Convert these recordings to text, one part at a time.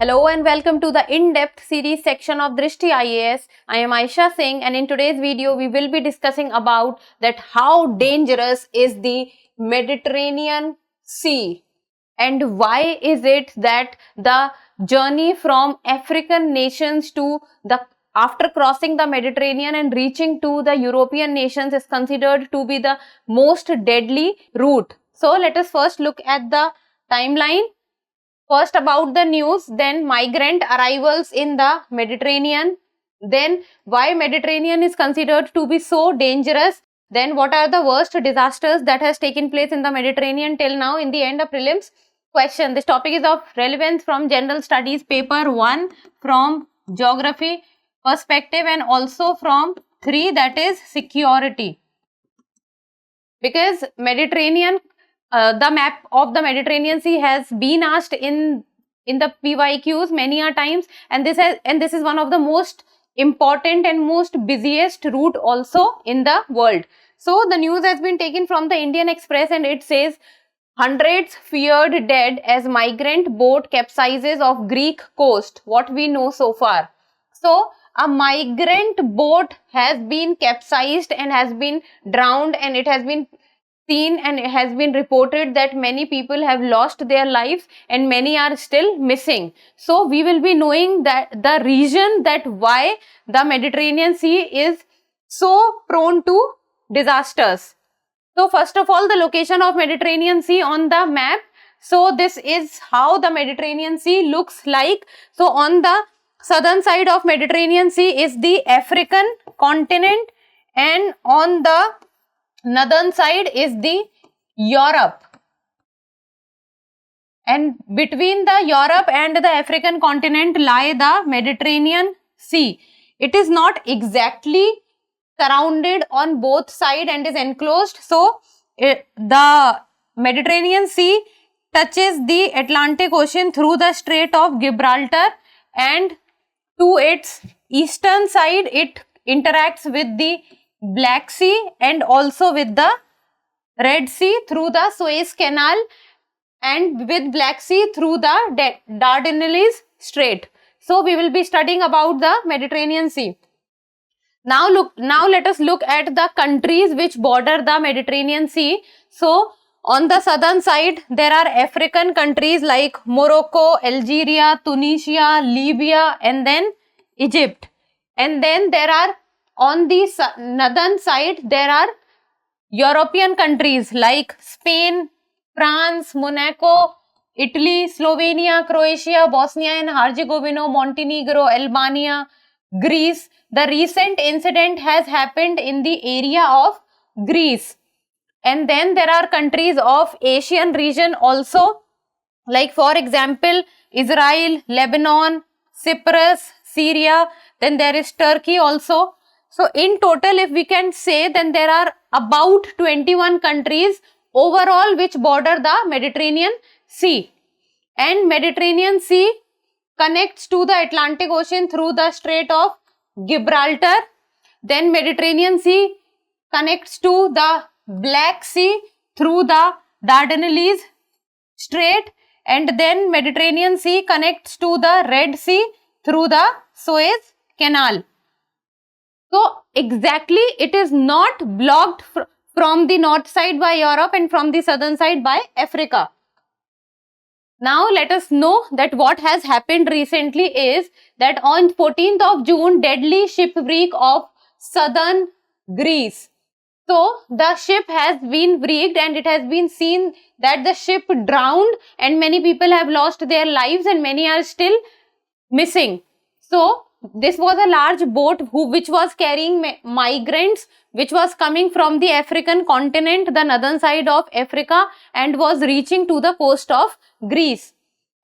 Hello and welcome to the in-depth series section of Drishti IAS. I am Aisha Singh, and in today's video we will be discussing about that how dangerous is the Mediterranean Sea and why is it that the journey from African nations to the after crossing the Mediterranean and reaching to the European nations is considered to be the most deadly route. So let us first look at the timeline. First about the news, then migrant arrivals in the Mediterranean, then why Mediterranean is considered to be so dangerous, then what are the worst disasters that has taken place in the Mediterranean till now. In the end, a prelims question. This topic is of relevance from general studies paper 1 from geography perspective and also from 3, that is security, because Mediterranean the map of the Mediterranean Sea has been asked in the PYQs many a times, and this is one of the most important and most busiest route also in the world. So the news has been taken from the Indian Express and it says hundreds feared dead as migrant boat capsizes off Greek coast. What we know so far. So a migrant boat has been capsized and has been drowned, and it has been seen and it has been reported that many people have lost their lives and many are still missing. So we will be knowing that the reason that why the Mediterranean Sea is so prone to disasters. So first of all, the location of Mediterranean Sea on the map. So this is how the Mediterranean Sea looks like. So on the southern side of Mediterranean Sea is the African continent, and on the northern side is the Europe, and between the Europe and the African continent lie the Mediterranean Sea. It is not exactly surrounded on both sides and is enclosed. So the Mediterranean Sea touches the Atlantic Ocean through the Strait of Gibraltar, and to its eastern side it interacts with the Black Sea and also with the Red Sea through the Suez Canal, and with Black Sea through the Dardanelles Strait. So we will be studying about the Mediterranean Sea. Now let us look at the countries which border the Mediterranean Sea. So on the southern side there are African countries like Morocco, Algeria, Tunisia, Libya, and then Egypt. And then there are on the northern side there are European countries like Spain, France, Monaco, Italy, Slovenia, Croatia, Bosnia and Herzegovina, Montenegro, Albania, Greece. The recent incident has happened in the area of Greece. And then there are countries of Asian region also, like for example Israel, Lebanon, Cyprus, Syria, then there is Turkey also. So in total, if we can say, then there are about 21 countries overall which border the Mediterranean Sea. And Mediterranean Sea connects to the Atlantic Ocean through the Strait of Gibraltar. Then Mediterranean Sea connects to the Black Sea through the Dardanelles Strait, and then Mediterranean Sea connects to the Red Sea through the Suez Canal. So exactly it is not blocked from the north side by Europe and from the southern side by Africa. Now let us know that what has happened recently is that on 14th of June, deadly shipwreck of southern Greece. So the ship has been wrecked and it has been seen that the ship drowned and many people have lost their lives and many are still missing. So this was a large boat which was carrying migrants, which was coming from the African continent, the northern side of Africa, and was reaching to the coast of Greece.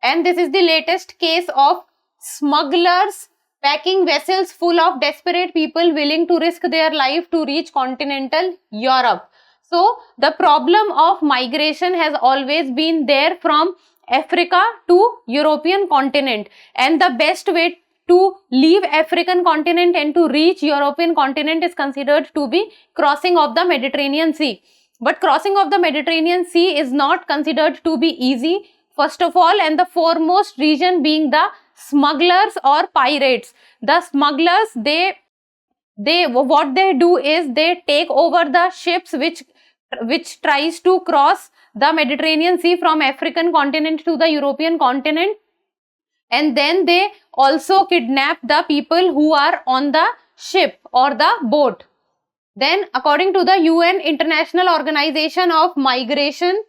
And this is the latest case of smugglers packing vessels full of desperate people willing to risk their life to reach continental Europe. So the problem of migration has always been there from Africa to European continent, and the best way to leave African continent and to reach European continent is considered to be crossing of the Mediterranean Sea. But crossing of the Mediterranean Sea is not considered to be easy, first of all, and the foremost reason being the smugglers or pirates. The smugglers, they what they do is they take over the ships which tries to cross the Mediterranean Sea from African continent to the European continent, and then they also kidnap the people who are on the ship or the boat. Then, according to the UN International Organization of Migration,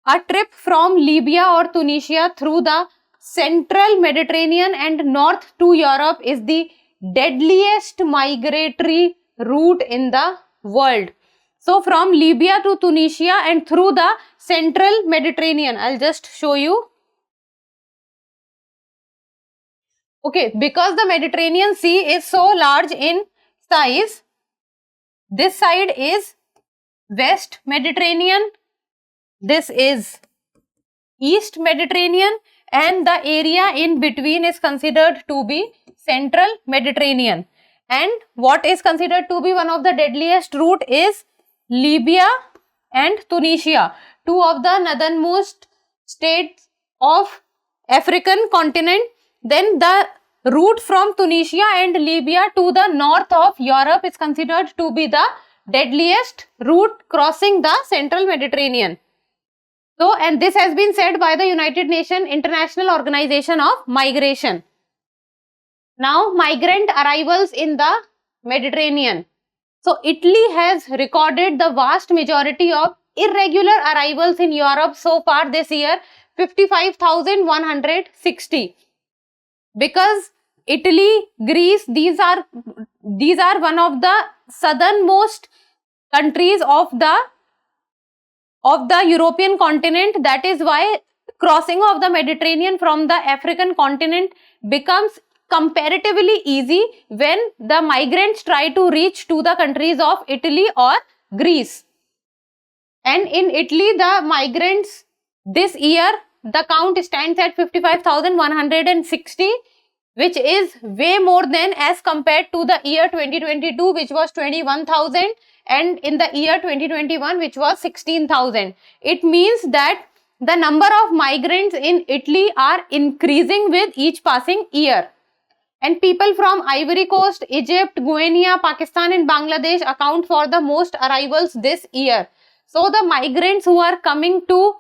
a trip from Libya or Tunisia through the central Mediterranean and north to Europe is the deadliest migratory route in the world. So, from Libya to Tunisia and through the central Mediterranean, I'll just show you. Okay, because the Mediterranean Sea is so large in size, this side is West Mediterranean, this is East Mediterranean, and the area in between is considered to be Central Mediterranean. And what is considered to be one of the deadliest route is Libya and Tunisia, two of the northernmost states of African continent. Then the route from Tunisia and Libya to the north of Europe is considered to be the deadliest route crossing the central Mediterranean. So, and this has been said by the United Nations International Organization of Migration. Now, migrant arrivals in the Mediterranean. So, Italy has recorded the vast majority of irregular arrivals in Europe so far this year, 55,160. Because Italy, Greece, these are one of the southernmost countries of the European continent. That is why crossing of the Mediterranean from the African continent becomes comparatively easy when the migrants try to reach to the countries of Italy or Greece. And in Italy, the migrants this year, the count stands at 55,160, which is way more than as compared to the year 2022, which was 21,000, and in the year 2021, which was 16,000. It means that the number of migrants in Italy are increasing with each passing year. And people from Ivory Coast, Egypt, Guyana, Pakistan and Bangladesh account for the most arrivals this year. So, the migrants who are coming to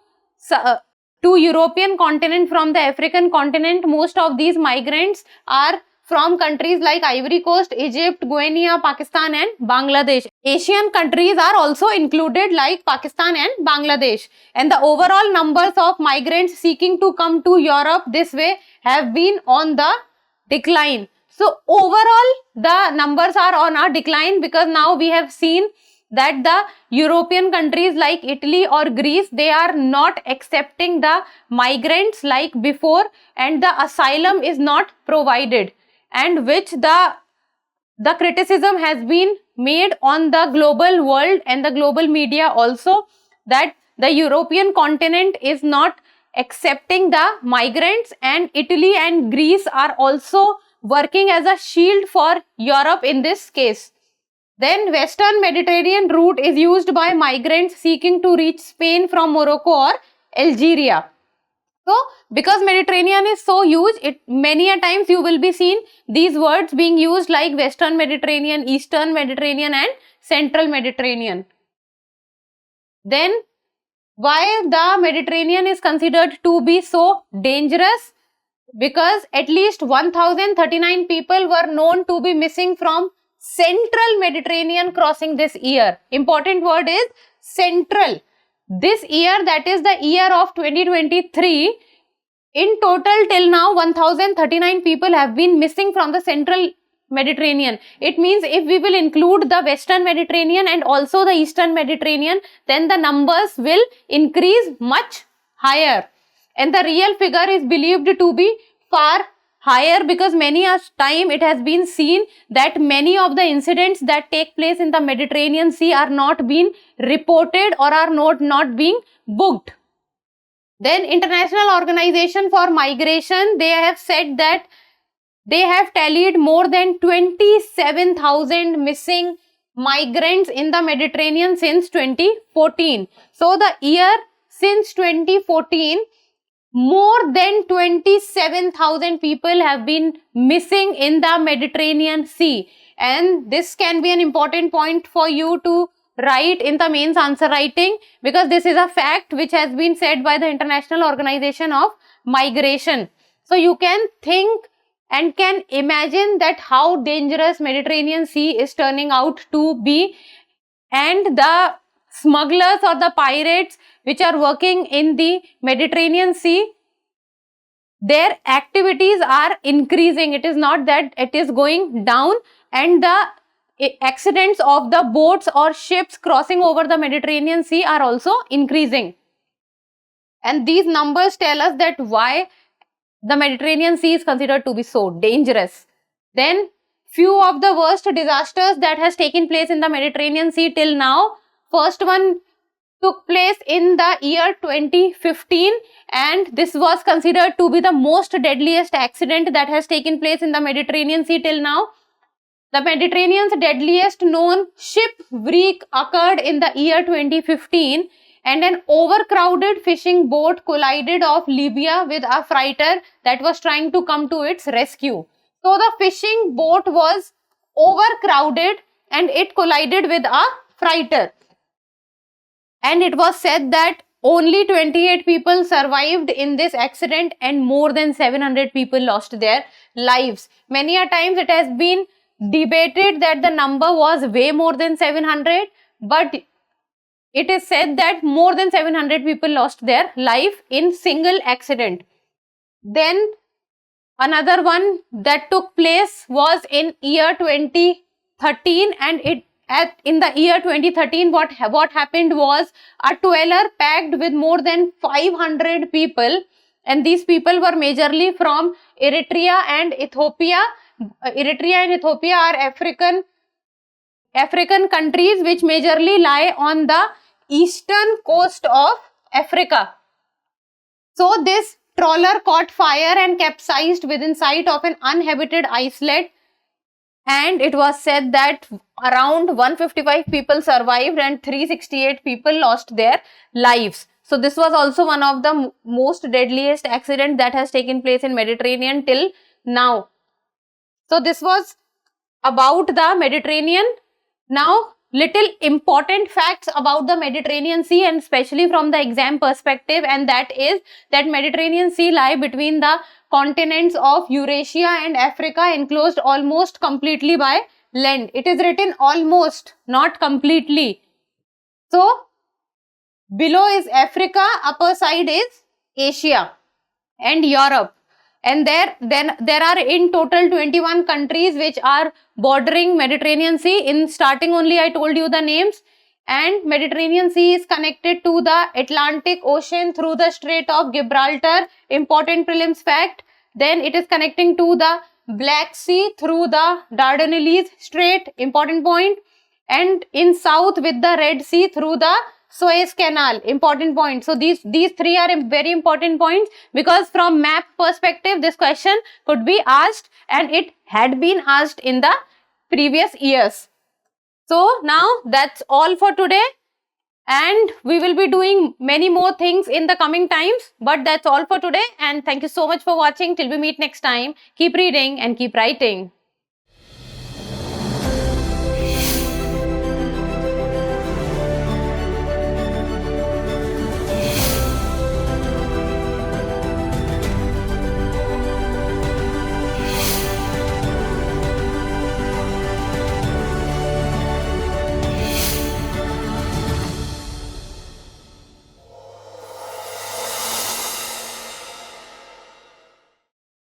European continent from the African continent, most of these migrants are from countries like Ivory Coast, Egypt, Guyana, Pakistan and Bangladesh. Asian countries are also included like Pakistan and Bangladesh. And the overall numbers of migrants seeking to come to Europe this way have been on the decline. So, overall the numbers are on a decline because now we have seen that the European countries like Italy or Greece, they are not accepting the migrants like before, and the asylum is not provided, and which the criticism has been made on the global world and the global media also, that the European continent is not accepting the migrants, and Italy and Greece are also working as a shield for Europe in this case. Then Western Mediterranean route is used by migrants seeking to reach Spain from Morocco or Algeria. So, because Mediterranean is so huge, many a times you will be seen these words being used like Western Mediterranean, Eastern Mediterranean and Central Mediterranean. Then, why the Mediterranean is considered to be so dangerous? Because at least 1,039 people were known to be missing from Central Mediterranean crossing this year. Important word is central. This year, that is the year of 2023, in total till now 1,039 people have been missing from the Central Mediterranean. It means if we will include the Western Mediterranean and also the Eastern Mediterranean, then the numbers will increase much higher. And the real figure is believed to be far higher, because many a time it has been seen that many of the incidents that take place in the Mediterranean Sea are not being reported or are not being booked. Then International Organization for Migration, they have said that they have tallied more than 27,000 missing migrants in the Mediterranean since 2014. So, the year since 2014, more than 27,000 people have been missing in the Mediterranean Sea. And this can be an important point for you to write in the mains answer writing, because this is a fact which has been said by the International Organization of Migration. So you can think and can imagine that how dangerous Mediterranean Sea is turning out to be, and the smugglers or the pirates which are working in the Mediterranean Sea, their activities are increasing. It is not that it is going down, and the accidents of the boats or ships crossing over the Mediterranean Sea are also increasing. And these numbers tell us that why the Mediterranean Sea is considered to be so dangerous. Then few of the worst disasters that has taken place in the Mediterranean Sea till now. First one took place in the year 2015, and this was considered to be the most deadliest accident that has taken place in the Mediterranean Sea till now. The Mediterranean's deadliest known shipwreck occurred in the year 2015, and an overcrowded fishing boat collided off Libya with a freighter that was trying to come to its rescue. So the fishing boat was overcrowded and it collided with a freighter. And it was said that only 28 people survived in this accident and more than 700 people lost their lives. Many a times it has been debated that the number was way more than 700, but it is said that more than 700 people lost their life in single accident. Then another one that took place was in year 2013, and in the year 2013 what happened was a dweller packed with more than 500 people, and these people were majorly from Eritrea and Ethiopia. Eritrea and Ethiopia are African countries which majorly lie on the eastern coast of Africa. So this trawler caught fire and capsized within sight of an uninhabited islet, and it was said that around 155 people survived and 368 people lost their lives. So this was also one of the most deadliest accident that has taken place in Mediterranean till now. So this was about the Mediterranean. Now little important facts about the Mediterranean Sea, and especially from the exam perspective, and that is that Mediterranean Sea lie between the continents of Eurasia and Africa, enclosed almost completely by land. It is written almost, not completely. So below is Africa, upper side is Asia and Europe. And there are in total 21 countries which are bordering Mediterranean Sea. In starting only I told you the names. And Mediterranean Sea is connected to the Atlantic Ocean through the Strait of Gibraltar. Important prelims fact. Then it is connecting to the Black Sea through the Dardanelles Strait. Important point. And in south with the Red Sea through the Suez Canal. Important point. So these three are very important points, because from map perspective this question could be asked, and it had been asked in the previous years. So now that's all for today, and we will be doing many more things in the coming times, but that's all for today, and thank you so much for watching. Till we meet next time, keep reading and keep writing.